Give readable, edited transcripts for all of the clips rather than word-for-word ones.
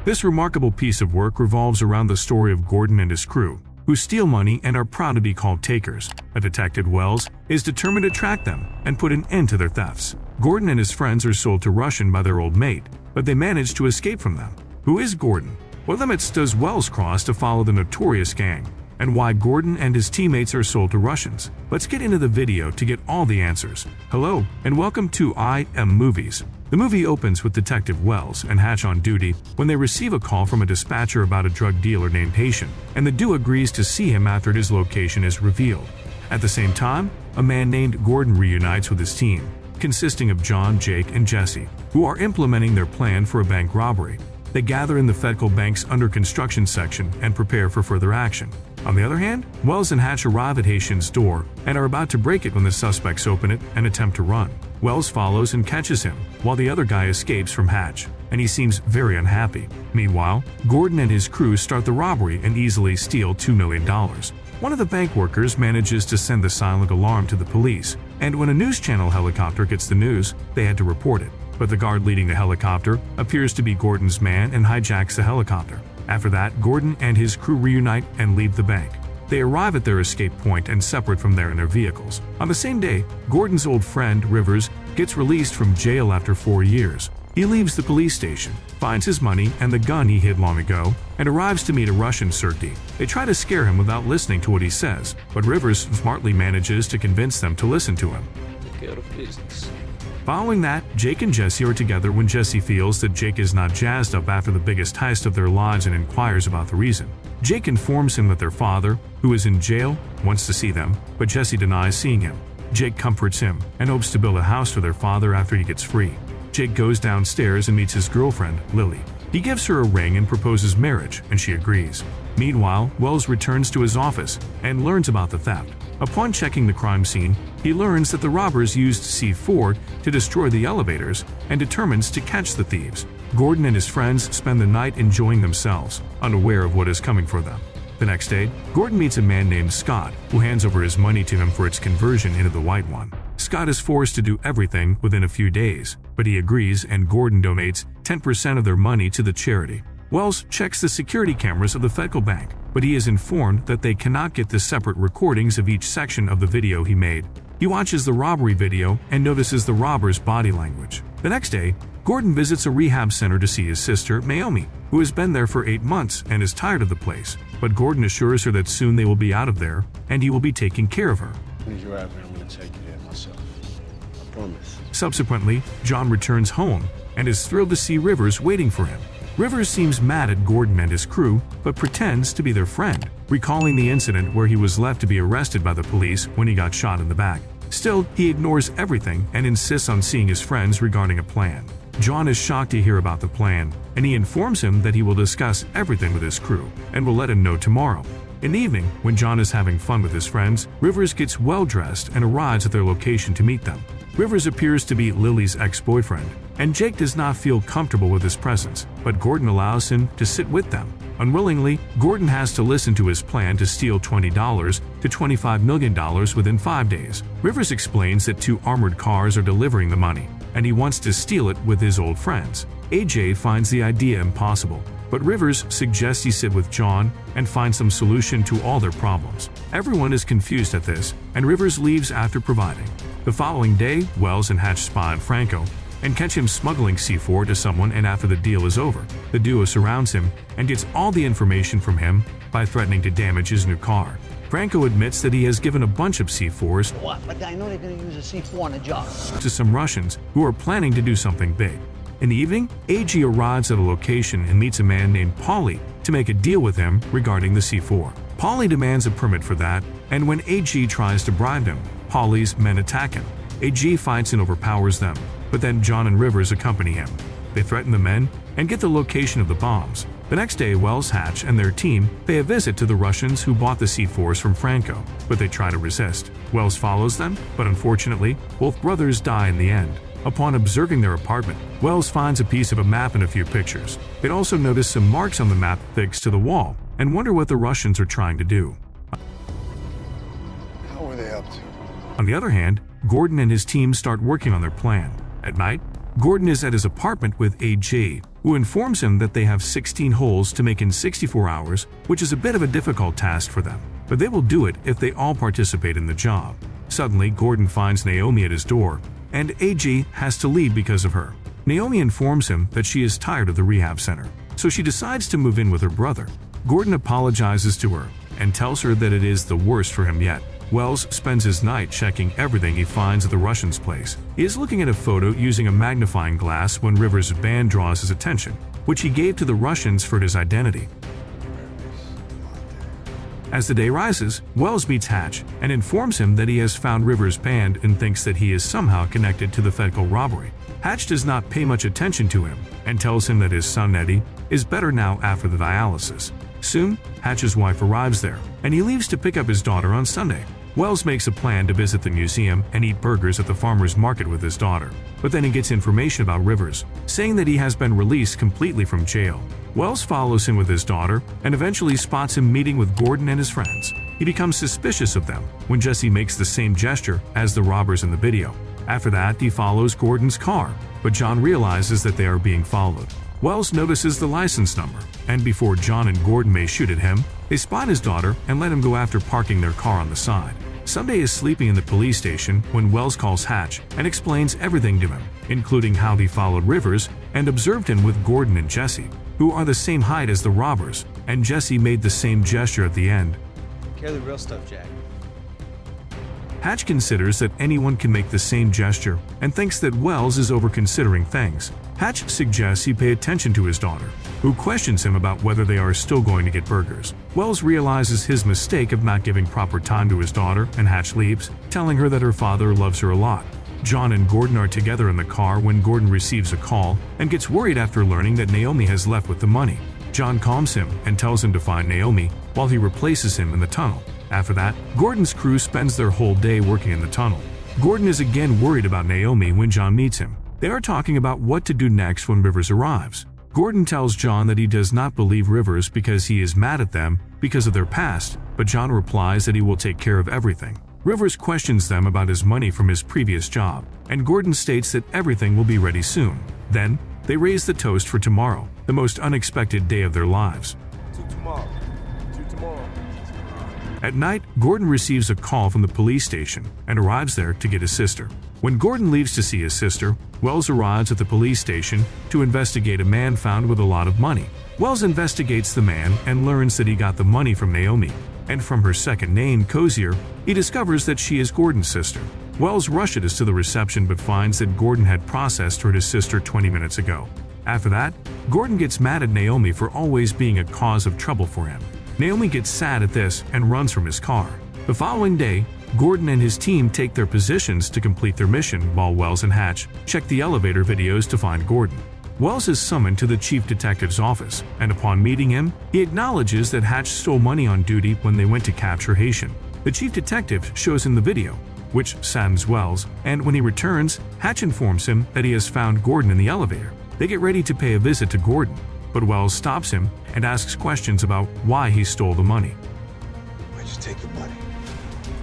This remarkable piece of work revolves around the story of Gordon and his crew, who steal money and are proud to be called takers. A detective, Wells, is determined to track them and put an end to their thefts. Gordon and his friends are sold to Russian by their old mate, but they manage to escape from them. Who is Gordon? What limits does Wells cross to follow the notorious gang? And why Gordon and his teammates are sold to Russians? Let's get into the video to get all the answers. Hello, and welcome to I Am Movies. The movie opens with Detective Wells and Hatch on duty when they receive a call from a dispatcher about a drug dealer named Haitian, and the duo agrees to see him after his location is revealed. At the same time, a man named Gordon reunites with his team, consisting of John, Jake, and Jesse, who are implementing their plan for a bank robbery. They gather in the Federal Bank's under construction section and prepare for further action. On the other hand, Wells and Hatch arrive at Haitian's door and are about to break it when the suspects open it and attempt to run. Wells follows and catches him, while the other guy escapes from Hatch, and he seems very unhappy. Meanwhile, Gordon and his crew start the robbery and easily steal $2 million. One of the bank workers manages to send the silent alarm to the police, and when a news channel helicopter gets the news, they had to report it. But the guard leading the helicopter appears to be Gordon's man and hijacks the helicopter. After that, Gordon and his crew reunite and leave the bank. They arrive at their escape point and separate from there in their vehicles. On the same day, Gordon's old friend, Rivers, gets released from jail after 4 years. He leaves the police station, finds his money and the gun he hid long ago, and arrives to meet a Russian Sergei. They try to scare him without listening to what he says, but Rivers smartly manages to convince them to listen to him. Take care of business. Following that, Jake and Jesse are together when Jesse feels that Jake is not jazzed up after the biggest heist of their lives and inquires about the reason. Jake informs him that their father, who is in jail, wants to see them, but Jesse denies seeing him. Jake comforts him and hopes to build a house for their father after he gets free. Jake goes downstairs and meets his girlfriend, Lily. He gives her a ring and proposes marriage, and she agrees. Meanwhile, Wells returns to his office and learns about the theft. Upon checking the crime scene, he learns that the robbers used C4 to destroy the elevators and determines to catch the thieves. Gordon and his friends spend the night enjoying themselves, unaware of what is coming for them. The next day, Gordon meets a man named Scott, who hands over his money to him for its conversion into the white one. Scott is forced to do everything within a few days, but he agrees and Gordon donates 10% of their money to the charity. Wells checks the security cameras of the Federal Bank, but he is informed that they cannot get the separate recordings of each section of the video he made. He watches the robbery video and notices the robber's body language. The next day, Gordon visits a rehab center to see his sister, Naomi, who has been there for 8 months and is tired of the place. But Gordon assures her that soon they will be out of there and he will be taking care of her. When you're out there, I'm going to take you there myself. I promise. Subsequently, John returns home and is thrilled to see Rivers waiting for him. Rivers seems mad at Gordon and his crew, but pretends to be their friend, recalling the incident where he was left to be arrested by the police when he got shot in the back. Still, he ignores everything and insists on seeing his friends regarding a plan. John is shocked to hear about the plan, and he informs him that he will discuss everything with his crew and will let him know tomorrow. In the evening, when John is having fun with his friends, Rivers gets well-dressed and arrives at their location to meet them. Rivers appears to be Lily's ex-boyfriend, and Jake does not feel comfortable with his presence, but Gordon allows him to sit with them. Unwillingly, Gordon has to listen to his plan to steal $20 to $25 million within 5 days. Rivers explains that 2 armored cars are delivering the money, and he wants to steal it with his old friends. AJ finds the idea impossible, but Rivers suggests he sit with John and find some solution to all their problems. Everyone is confused at this, and Rivers leaves after providing. The following day, Wells and Hatch spy on Franco and catch him smuggling C4 to someone, and after the deal is over, the duo surrounds him and gets all the information from him by threatening to damage his new car. Franco admits that he has given a bunch of C4s But I know they're going to use a C4 on a job. to some Russians who are planning to do something big. In the evening, AG arrives at a location and meets a man named Paulie to make a deal with him regarding the C4. Paulie demands a permit for that, and when AG tries to bribe him, Paulie's men attack him. AG fights and overpowers them, but then John and Rivers accompany him. They threaten the men and get the location of the bombs. The next day, Wells, Hatch, and their team pay a visit to the Russians who bought the C4s from Franco, but they try to resist. Wells follows them, but unfortunately, both brothers die in the end. Upon observing their apartment, Wells finds a piece of a map and a few pictures. They also notice some marks on the map fixed to the wall and wonder what the Russians are trying to do. How are they up to? On the other hand, Gordon and his team start working on their plan. At night, Gordon is at his apartment with AG, who informs him that they have 16 holes to make in 64 hours, which is a bit of a difficult task for them, but they will do it if they all participate in the job. Suddenly, Gordon finds Naomi at his door, and AG has to leave because of her. Naomi informs him that she is tired of the rehab center, so she decides to move in with her brother. Gordon apologizes to her and tells her that it is the worst for him yet. Wells spends his night checking everything he finds at the Russian's place. He is looking at a photo using a magnifying glass when Rivers' band draws his attention, which he gave to the Russians for his identity. As the day rises, Wells meets Hatch and informs him that he has found Rivers' band and thinks that he is somehow connected to the Fedco robbery. Hatch does not pay much attention to him and tells him that his son Eddie is better now after the dialysis. Soon, Hatch's wife arrives there, and he leaves to pick up his daughter on Sunday. Wells makes a plan to visit the museum and eat burgers at the farmer's market with his daughter, but then he gets information about Rivers, saying that he has been released completely from jail. Wells follows him with his daughter and eventually spots him meeting with Gordon and his friends. He becomes suspicious of them when Jesse makes the same gesture as the robbers in the video. After that, he follows Gordon's car, but John realizes that they are being followed. Wells notices the license number, and before John and Gordon may shoot at him, they spot his daughter and let him go after parking their car on the side. Sunday is sleeping in the police station when Wells calls Hatch and explains everything to him, including how he followed Rivers and observed him with Gordon and Jesse, who are the same height as the robbers, and Jesse made the same gesture at the end. Carry the real stuff, Jack. Hatch considers that anyone can make the same gesture and thinks that Wells is overconsidering things. Hatch suggests he pay attention to his daughter, who questions him about whether they are still going to get burgers. Wells realizes his mistake of not giving proper time to his daughter, and Hatch leaves, telling her that her father loves her a lot. John and Gordon are together in the car when Gordon receives a call and gets worried after learning that Naomi has left with the money. John calms him and tells him to find Naomi while he replaces him in the tunnel. After that, Gordon's crew spends their whole day working in the tunnel. Gordon is again worried about Naomi when John meets him. They are talking about what to do next when Rivers arrives. Gordon tells John that he does not believe Rivers because he is mad at them because of their past, but John replies that he will take care of everything. Rivers questions them about his money from his previous job, and Gordon states that everything will be ready soon. Then, they raise the toast for tomorrow, the most unexpected day of their lives. To tomorrow. At night, Gordon receives a call from the police station and arrives there to get his sister. When Gordon leaves to see his sister, Wells arrives at the police station to investigate a man found with a lot of money. Wells investigates the man and learns that he got the money from Naomi, and from her second name, Cozier, he discovers that she is Gordon's sister. Wells rushes to the reception but finds that Gordon had processed toward his sister 20 minutes ago. After that, Gordon gets mad at Naomi for always being a cause of trouble for him. Naomi gets sad at this and runs from his car. The following day, Gordon and his team take their positions to complete their mission while Wells and Hatch check the elevator videos to find Gordon. Wells is summoned to the chief detective's office, and upon meeting him, he acknowledges that Hatch stole money on duty when they went to capture Haitian. The chief detective shows him the video, which saddens Wells, and when he returns, Hatch informs him that he has found Gordon in the elevator. They get ready to pay a visit to Gordon, but Wells stops him and asks questions about why he stole the money. Why'd you take the money?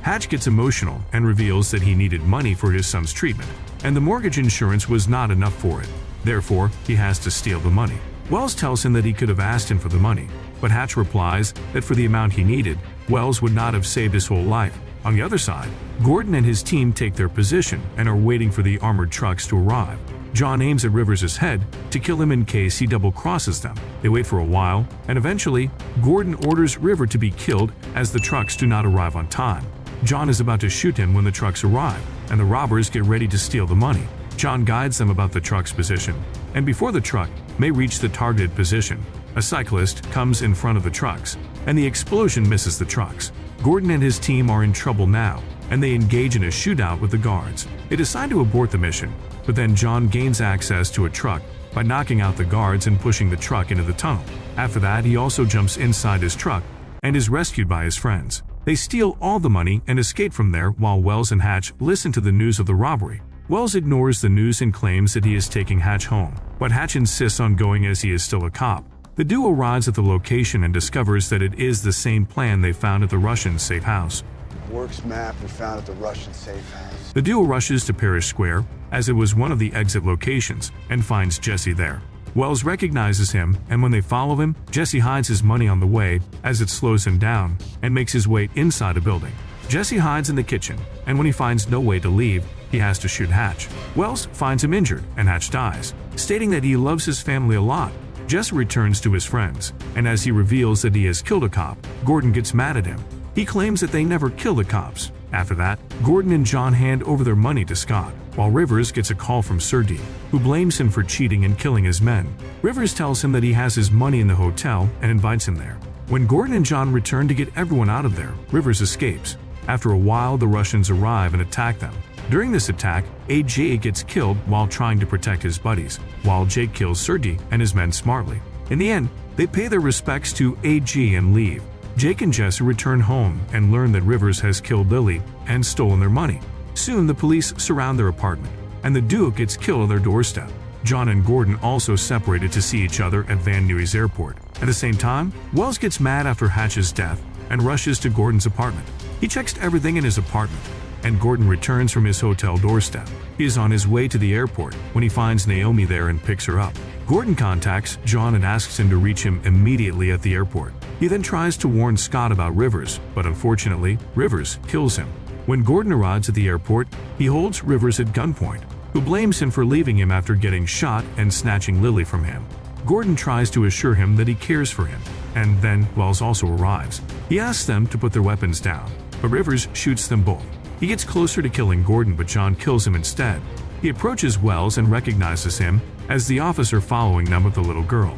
Hatch gets emotional and reveals that he needed money for his son's treatment, and the mortgage insurance was not enough for it. Therefore, he has to steal the money. Wells tells him that he could have asked him for the money, but Hatch replies that for the amount he needed, Wells would not have saved his whole life. On the other side, Gordon and his team take their position and are waiting for the armored trucks to arrive. John aims at Rivers' head to kill him in case he double-crosses them. They wait for a while, and eventually, Gordon orders River to be killed as the trucks do not arrive on time. John is about to shoot him when the trucks arrive, and the robbers get ready to steal the money. John guides them about the truck's position, and before the truck may reach the targeted position, a cyclist comes in front of the trucks, and the explosion misses the trucks. Gordon and his team are in trouble now, and they engage in a shootout with the guards. They decide to abort the mission, but then John gains access to a truck by knocking out the guards and pushing the truck into the tunnel. After that, he also jumps inside his truck and is rescued by his friends. They steal all the money and escape from there while Wells and Hatch listen to the news of the robbery. Wells ignores the news and claims that he is taking Hatch home, but Hatch insists on going as he is still a cop. The duo arrives at the location and discovers that it is the same plan they found at the Russian safe house. Works map we found at the Russian safe house. The duo rushes to Parish Square, as it was one of the exit locations, and finds Jesse there. Wells recognizes him, and when they follow him, Jesse hides his money on the way as it slows him down and makes his way inside a building. Jesse hides in the kitchen, and when he finds no way to leave, he has to shoot Hatch. Wells finds him injured, and Hatch dies. Stating that he loves his family a lot, Jesse returns to his friends, and as he reveals that he has killed a cop, Gordon gets mad at him. He claims that they never killed the cops. After that, Gordon and John hand over their money to Scott, while Rivers gets a call from Sirdi, who blames him for cheating and killing his men. Rivers tells him that he has his money in the hotel and invites him there. When Gordon and John return to get everyone out of there, Rivers escapes. After a while, the Russians arrive and attack them. During this attack, AJ gets killed while trying to protect his buddies, while Jake kills Sergey and his men smartly. In the end, they pay their respects to AG and leave. Jake and Jesse return home and learn that Rivers has killed Lily and stolen their money. Soon, the police surround their apartment, and the duo gets killed on their doorstep. John and Gordon also separated to see each other at Van Nuys Airport. At the same time, Wells gets mad after Hatch's death and rushes to Gordon's apartment. He checks everything in his apartment, and Gordon returns from his hotel doorstep. He is on his way to the airport when he finds Naomi there and picks her up. Gordon contacts John and asks him to reach him immediately at the airport. He then tries to warn Scott about Rivers, but unfortunately, Rivers kills him. When Gordon arrives at the airport, he holds Rivers at gunpoint, who blames him for leaving him after getting shot and snatching Lily from him. Gordon tries to assure him that he cares for him, and then Wells also arrives. He asks them to put their weapons down, but Rivers shoots them both. He gets closer to killing Gordon, but John kills him instead. He approaches Wells and recognizes him as the officer following them with the little girl.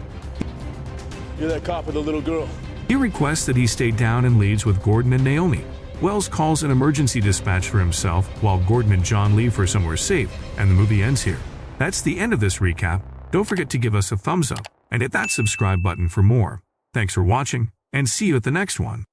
You're that cop with the little girl. He requests that he stay down and leaves with Gordon and Naomi. Wells calls an emergency dispatch for himself while Gordon and John leave for somewhere safe, and the movie ends here. That's the end of this recap. Don't forget to give us a thumbs up and hit that subscribe button for more. Thanks for watching, and see you at the next one.